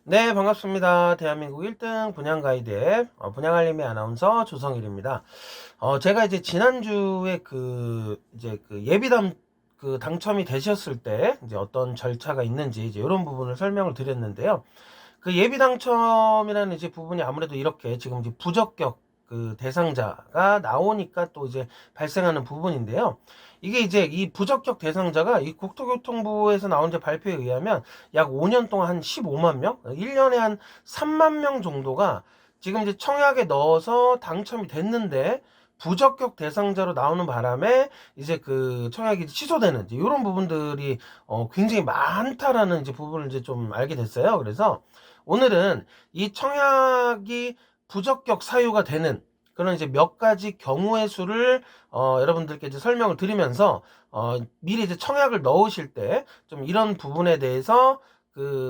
네, 반갑습니다. 대한민국 1등 분양 가이드 앱, 분양알림의 아나운서 조성일입니다. 제가 이제 지난주에 이제 예비담 당첨이 되셨을 때, 이제 어떤 절차가 있는지, 이제 이런 부분을 설명을 드렸는데요. 그 예비 당첨이라는 이제 부분이 아무래도 이렇게 지금 이제 부적격 대상자가 나오니까 또 이제 발생하는 부분인데요. 이게 이제 이 부적격 대상자가 이 국토교통부에서 나온 이제 발표에 의하면 약 5년 동안 한 15만 명, 1년에 한 3만 명 정도가 지금 이제 청약에 넣어서 당첨이 됐는데 부적격 대상자로 나오는 바람에 이제 그 청약이 취소되는 이런 부분들이 굉장히 많다라는 이제 부분을 이제 좀 알게 됐어요. 그래서 오늘은 이 청약이 부적격 사유가 되는 그런 이제 몇 가지 경우의 수를 여러분들께 이제 설명을 드리면서 미리 이제 청약을 넣으실 때 좀 이런 부분에 대해서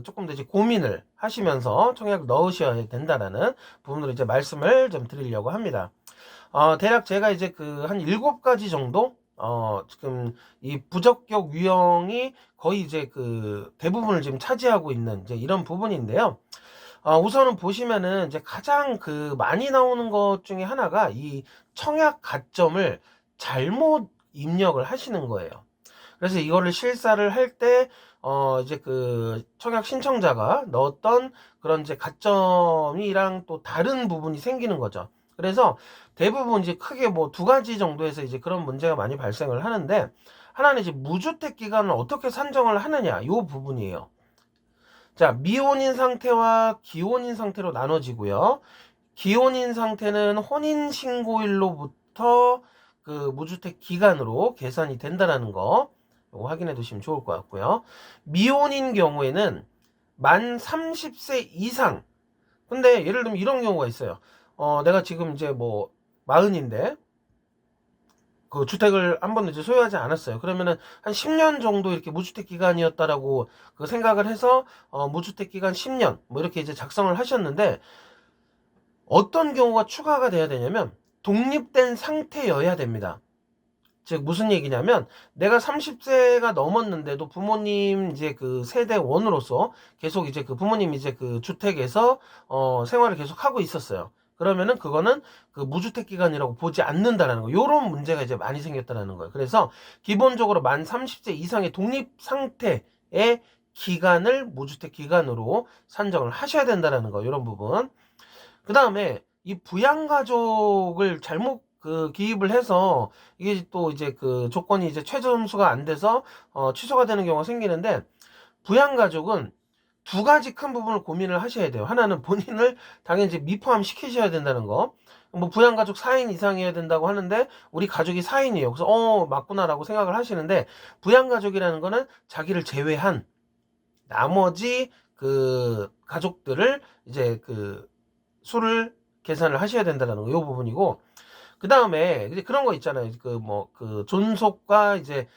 조금 더 이제 고민을 하시면서 청약을 넣으셔야 된다라는 부분으로 이제 말씀을 좀 드리려고 합니다. 대략 제가 이제 한 7가지 정도 지금 이 부적격 유형이 거의 이제 대부분을 지금 차지하고 있는 이제 이런 부분인데요. 우선은 보시면은 이제 가장 많이 나오는 것 중에 하나가 이 청약 가점을 잘못 입력을 하시는 거예요. 그래서 이거를 실사를 할 때, 이제 청약 신청자가 넣었던 그런 이제 가점이랑 또 다른 부분이 생기는 거죠. 그래서 대부분 이제 크게 뭐 2가지 정도에서 이제 그런 문제가 많이 발생을 하는데, 하나는 이제 무주택 기간을 어떻게 산정을 하느냐, 요 부분이에요. 자, 미혼인 상태와 기혼인 상태로 나눠지고요. 기혼인 상태는 혼인신고일로부터 무주택 기간으로 계산이 된다는 거 이거 확인해 두시면 좋을 것 같고요. 미혼인 경우에는 만 30세 이상. 근데 예를 들면 이런 경우가 있어요. 내가 지금 이제 뭐 마흔인데 주택을 한 번도 이제 소유하지 않았어요. 그러면은 한 10년 정도 이렇게 무주택 기간이었다라고 생각을 해서 무주택 기간 10년 뭐 이렇게 이제 작성을 하셨는데 어떤 경우가 추가가 돼야 되냐면 독립된 상태여야 됩니다. 즉 무슨 얘기냐면 내가 30세가 넘었는데도 부모님 이제 세대 원으로서 계속 이제 부모님 이제 주택에서 생활을 계속 하고 있었어요. 그러면은 그거는 무주택 기간이라고 보지 않는다라는 거. 요런 문제가 이제 많이 생겼다라는 거예요. 그래서 기본적으로 만 30세 이상의 독립 상태의 기간을 무주택 기간으로 산정을 하셔야 된다라는 거. 요런 부분. 그 다음에 이 부양가족을 잘못 기입을 해서 이게 또 이제 조건이 이제 최저 점수가 안 돼서 취소가 되는 경우가 생기는데 부양가족은 2가지 큰 부분을 고민을 하셔야 돼요. 하나는 본인을 당연히 이제 미포함 시키셔야 된다는 거. 뭐 부양가족 4인 이상이어야 된다고 하는데 우리 가족이 4인이에요. 그래서 맞구나라고 생각을 하시는데 부양가족이라는 거는 자기를 제외한 나머지 가족들을 이제 수를 계산을 하셔야 된다는 거, 요 부분이고, 그 다음에 이제 그런 거 있잖아요. 존속과 이제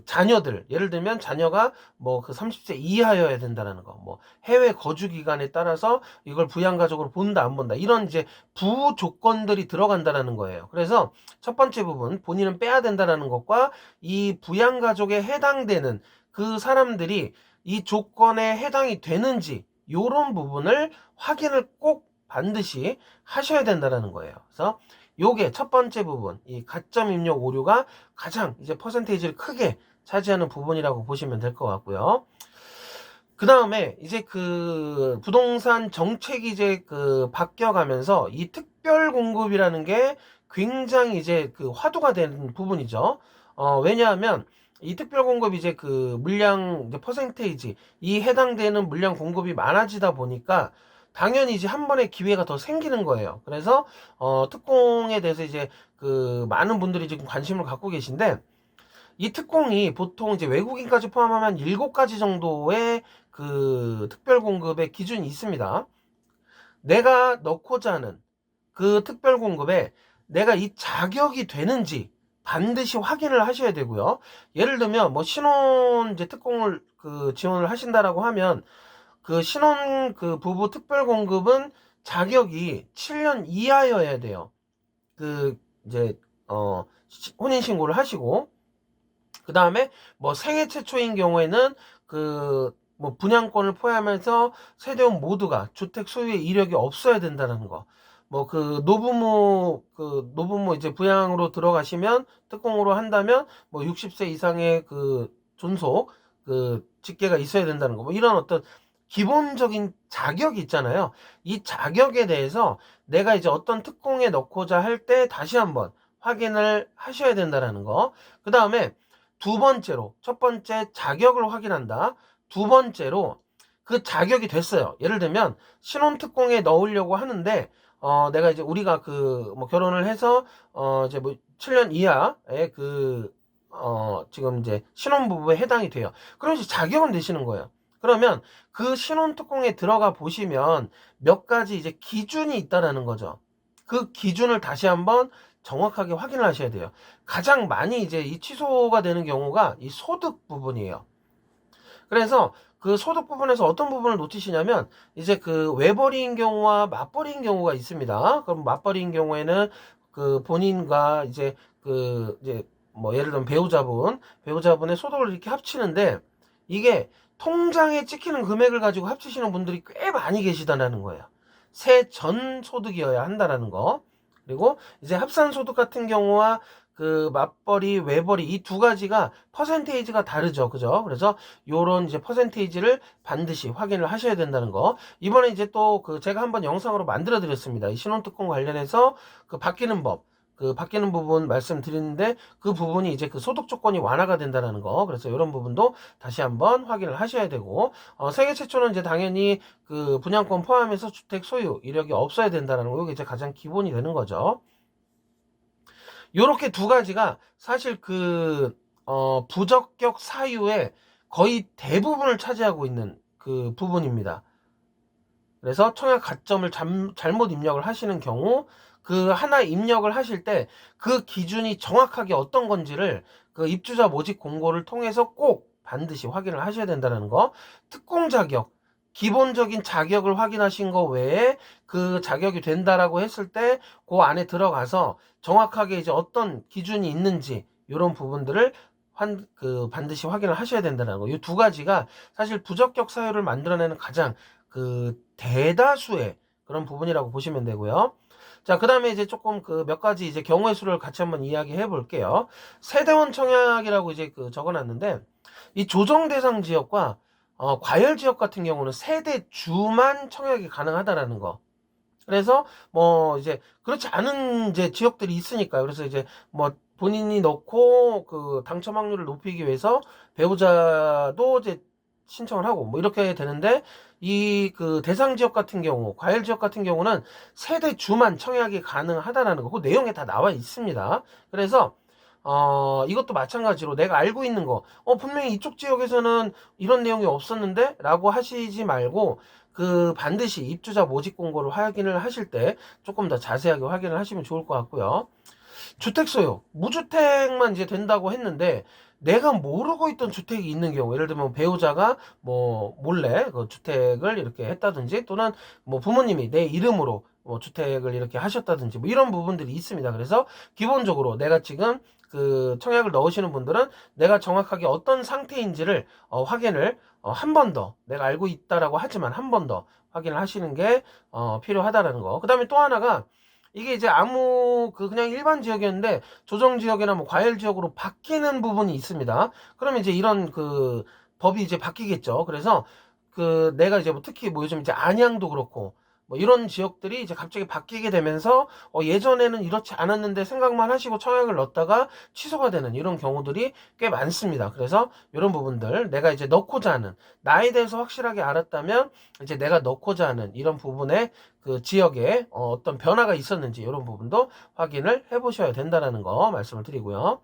자녀들, 예를 들면 자녀가 뭐 30세 이하여야 된다는 거, 뭐 해외 거주 기간에 따라서 이걸 부양가족으로 본다 안 본다 이런 이제 부조건들이 들어간다는 거예요. 그래서 첫 번째 부분 본인은 빼야 된다는 것과 이 부양가족에 해당되는 그 사람들이 이 조건에 해당이 되는지 요런 부분을 확인을 꼭 반드시 하셔야 된다는 거예요. 그래서 요게 첫 번째 부분, 이 가점 입력 오류가 가장 이제 퍼센테이지를 크게 차지하는 부분이라고 보시면 될 것 같고요. 그 다음에 이제 부동산 정책이 이제 바뀌어가면서 이 특별 공급이라는 게 굉장히 이제 화두가 되는 부분이죠. 왜냐하면 이 특별 공급 이제 물량 이제 퍼센테이지 이 해당되는 물량 공급이 많아지다 보니까 당연히 이제 한 번의 기회가 더 생기는 거예요. 그래서 특공에 대해서 이제 많은 분들이 지금 관심을 갖고 계신데 이 특공이 보통 이제 외국인까지 포함하면 7가지 정도의 특별 공급의 기준이 있습니다. 내가 넣고자 하는 특별 공급에 내가 이 자격이 되는지 반드시 확인을 하셔야 되고요. 예를 들면 뭐 신혼 이제 특공을 지원을 하신다라고 하면 신혼 부부 특별 공급은 자격이 7년 이하여야 돼요. 이제 혼인 신고를 하시고 그 다음에 뭐 생애 최초인 경우에는 뭐 분양권을 포함해서 세대원 모두가 주택 소유의 이력이 없어야 된다는 거. 뭐 그 노부모 이제 부양으로 들어가시면 특공으로 한다면 뭐 60세 이상의 그 존속 그 직계가 있어야 된다는 거. 뭐 이런 어떤 기본적인 자격이 있잖아요. 이 자격에 대해서 내가 이제 어떤 특공에 넣고자 할 때 다시 한번 확인을 하셔야 된다는 거. 그 다음에 두 번째로, 첫 번째 자격을 확인한다. 두 번째로 그 자격이 됐어요. 예를 들면 신혼특공에 넣으려고 하는데 내가 이제 우리가 그 뭐 결혼을 해서 이제 뭐 7년 이하의 그 지금 이제 신혼부부에 해당이 돼요. 그럼 이제 자격은 되시는 거예요. 그러면 그 신혼특공에 들어가 보시면 몇 가지 이제 기준이 있다라는 거죠. 그 기준을 다시 한번 정확하게 확인을 하셔야 돼요. 가장 많이 이제 이 취소가 되는 경우가 이 소득 부분이에요. 그래서 그 소득 부분에서 어떤 부분을 놓치시냐면 이제 그 외벌이인 경우와 맞벌이인 경우가 있습니다. 그럼 맞벌이인 경우에는 그 본인과 이제 그 이제 뭐 예를 들면 배우자분의 소득을 이렇게 합치는데 이게 통장에 찍히는 금액을 가지고 합치시는 분들이 꽤 많이 계시다는 거예요. 세전 소득이어야 한다라는 거. 그리고 이제 합산 소득 같은 경우와 그 맞벌이, 외벌이 이 두 가지가 퍼센테이지가 다르죠. 그죠? 그래서 요런 이제 퍼센테이지를 반드시 확인을 하셔야 된다는 거. 이번에 이제 또 그 제가 한번 영상으로 만들어 드렸습니다. 이 신혼특공 관련해서 그 바뀌는 법. 그 바뀌는 부분 말씀드리는데 그 부분이 이제 그 소득 조건이 완화가 된다는 거. 그래서 이런 부분도 다시 한번 확인을 하셔야 되고 세계 최초는 이제 당연히 그 분양권 포함해서 주택 소유 이력이 없어야 된다는 거. 이게 이제 가장 기본이 되는 거죠. 요렇게 두 가지가 사실 그 부적격 사유의 거의 대부분을 차지하고 있는 그 부분입니다. 그래서 청약 가점을 잘못 입력을 하시는 경우 그 하나 입력을 하실 때 그 기준이 정확하게 어떤 건지를 그 입주자 모집 공고를 통해서 꼭 반드시 확인을 하셔야 된다는 거. 특공 자격, 기본적인 자격을 확인하신 거 외에 그 자격이 된다라고 했을 때 그 안에 들어가서 정확하게 이제 어떤 기준이 있는지 이런 부분들을 반드시 확인을 하셔야 된다는 거. 이 두 가지가 사실 부적격 사유를 만들어내는 가장 그 대다수의 그런 부분이라고 보시면 되고요. 자, 그 다음에 이제 조금 그 몇 가지 이제 경우의 수를 같이 한번 이야기해 볼게요. 세대원 청약이라고 이제 그 적어놨는데 이 조정 대상 지역과 과열 지역 같은 경우는 세대주만 청약이 가능하다라는 거. 그래서 뭐 이제 그렇지 않은 이제 지역들이 있으니까요. 그래서 이제 뭐 본인이 넣고 그 당첨 확률을 높이기 위해서 배우자도 이제 신청을 하고 뭐 이렇게 되는데 이 그 대상 지역 같은 경우, 과열 지역 같은 경우는 세대 주만 청약이 가능하다라는 거. 그 내용에 다 나와 있습니다. 그래서 이것도 마찬가지로 내가 알고 있는 거, 분명히 이쪽 지역에서는 이런 내용이 없었는데? 라고 하시지 말고, 그 반드시 입주자 모집 공고를 확인을 하실 때 조금 더 자세하게 확인을 하시면 좋을 것 같고요. 주택 소유, 무주택만 이제 된다고 했는데 내가 모르고 있던 주택이 있는 경우, 예를 들면 배우자가 뭐 몰래 그 주택을 이렇게 했다든지 또는 뭐 부모님이 내 이름으로 뭐 주택을 이렇게 하셨다든지 뭐 이런 부분들이 있습니다. 그래서 기본적으로 내가 지금 그 청약을 넣으시는 분들은 내가 정확하게 어떤 상태인지를 확인을 한 번 더 내가 알고 있다라고 하지만 한 번 더 확인을 하시는 게 필요하다라는 거. 그 다음에 또 하나가 이게 이제 아무 그냥 일반 지역이었는데 조정 지역이나 뭐 과열 지역으로 바뀌는 부분이 있습니다. 그러면 이제 이런 그 법이 이제 바뀌겠죠. 그래서 그 내가 이제 뭐 특히 뭐 요즘 이제 안양도 그렇고 뭐 이런 지역들이 이제 갑자기 바뀌게 되면서 예전에는 이렇지 않았는데 생각만 하시고 청약을 넣었다가 취소가 되는 이런 경우들이 꽤 많습니다. 그래서 이런 부분들 내가 이제 넣고자 하는 나에 대해서 확실하게 알았다면 이제 내가 넣고자 하는 이런 부분에 그 지역에 어떤 변화가 있었는지 이런 부분도 확인을 해보셔야 된다는 거 말씀을 드리고요.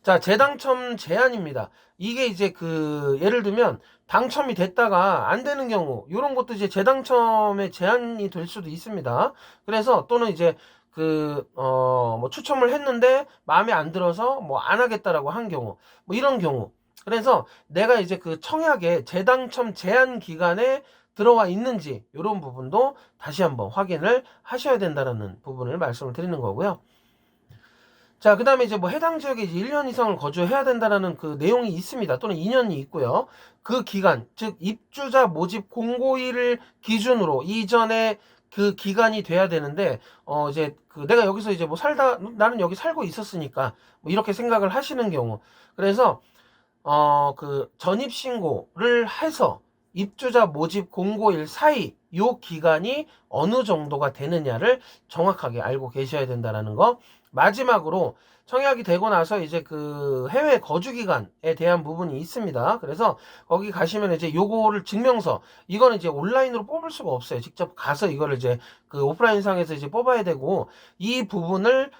자, 재당첨 제한입니다. 이게 이제 그 예를 들면 당첨이 됐다가 안 되는 경우 이런 것도 이제 재당첨의 제한이 될 수도 있습니다. 그래서 또는 이제 그 뭐 추첨을 했는데 마음에 안 들어서 뭐 안 하겠다라고 한 경우 뭐 이런 경우 그래서 내가 이제 그 청약에 재당첨 제한 기간에 들어와 있는지 이런 부분도 다시 한번 확인을 하셔야 된다는 부분을 말씀을 드리는 거고요. 자, 그 다음에 이제 뭐 해당 지역에 이제 1년 이상을 거주해야 된다라는 그 내용이 있습니다. 또는 2년이 있고요. 그 기간, 즉 입주자 모집 공고일을 기준으로 이전에 그 기간이 돼야 되는데, 이제 그 내가 여기서 이제 뭐 살다 나는 여기 살고 있었으니까 뭐 이렇게 생각을 하시는 경우, 그래서 그 전입 신고를 해서 입주자 모집 공고일 사이 요 기간이 어느 정도가 되느냐를 정확하게 알고 계셔야 된다는 거. 마지막으로 청약이 되고 나서 이제 그 해외 거주 기간에 대한 부분이 있습니다. 그래서 거기 가시면 이제 요거를 증명서, 이거는 이제 온라인으로 뽑을 수가 없어요. 직접 가서 이거를 이제 그 오프라인상에서 이제 뽑아야 되고, 이 부분을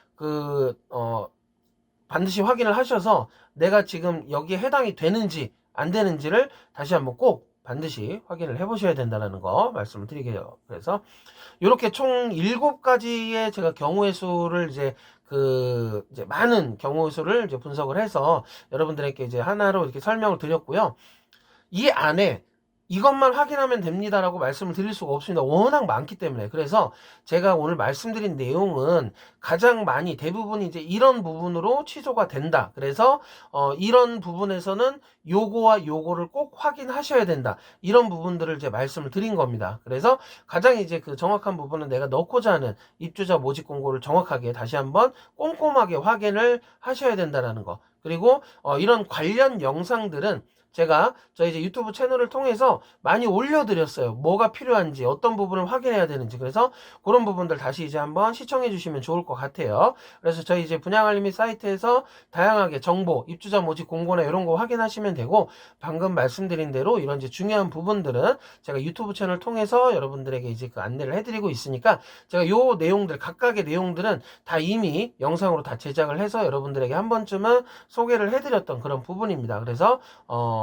반드시 확인을 하셔서 내가 지금 여기에 해당이 되는지 안 되는지를 다시 한번 꼭 반드시 확인을 해 보셔야 된다는 거 말씀을 드리게요. 그래서 이렇게 총 7가지의 제가 경우의 수를 이제 많은 경우의 수를 이제 분석을 해서 여러분들에게 이제 하나로 이렇게 설명을 드렸고요. 이 안에 이것만 확인하면 됩니다라고 말씀을 드릴 수가 없습니다. 워낙 많기 때문에. 그래서 제가 오늘 말씀드린 내용은 가장 많이 대부분이 이제 이런 부분으로 취소가 된다. 그래서 이런 부분에서는 요거와 요거를 꼭 확인하셔야 된다. 이런 부분들을 이제 말씀을 드린 겁니다. 그래서 가장 이제 그 정확한 부분은 내가 넣고자 하는 입주자 모집 공고를 정확하게 다시 한번 꼼꼼하게 확인을 하셔야 된다는 거. 그리고 이런 관련 영상들은 제가 저희 이제 유튜브 채널을 통해서 많이 올려드렸어요. 뭐가 필요한지, 어떤 부분을 확인해야 되는지. 그래서 그런 부분들 다시 이제 한번 시청해 주시면 좋을 것 같아요. 그래서 저희 이제 분양알림이 사이트에서 다양하게 정보, 입주자 모집 공고나 이런 거 확인하시면 되고, 방금 말씀드린 대로 이런 이제 중요한 부분들은 제가 유튜브 채널 통해서 여러분들에게 이제 그 안내를 해드리고 있으니까, 제가 요 내용들, 각각의 내용들은 다 이미 영상으로 다 제작을 해서 여러분들에게 한 번쯤은 소개를 해드렸던 그런 부분입니다. 그래서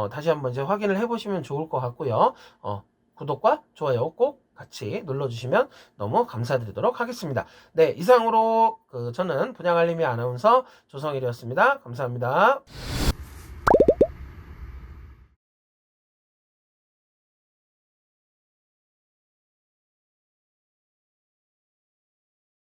다시 한번 이제 확인을 해보시면 좋을 것 같고요. 구독과 좋아요 꼭 같이 눌러주시면 너무 감사드리도록 하겠습니다. 네, 이상으로 저는 분양알림이 아나운서 조성일이었습니다. 감사합니다.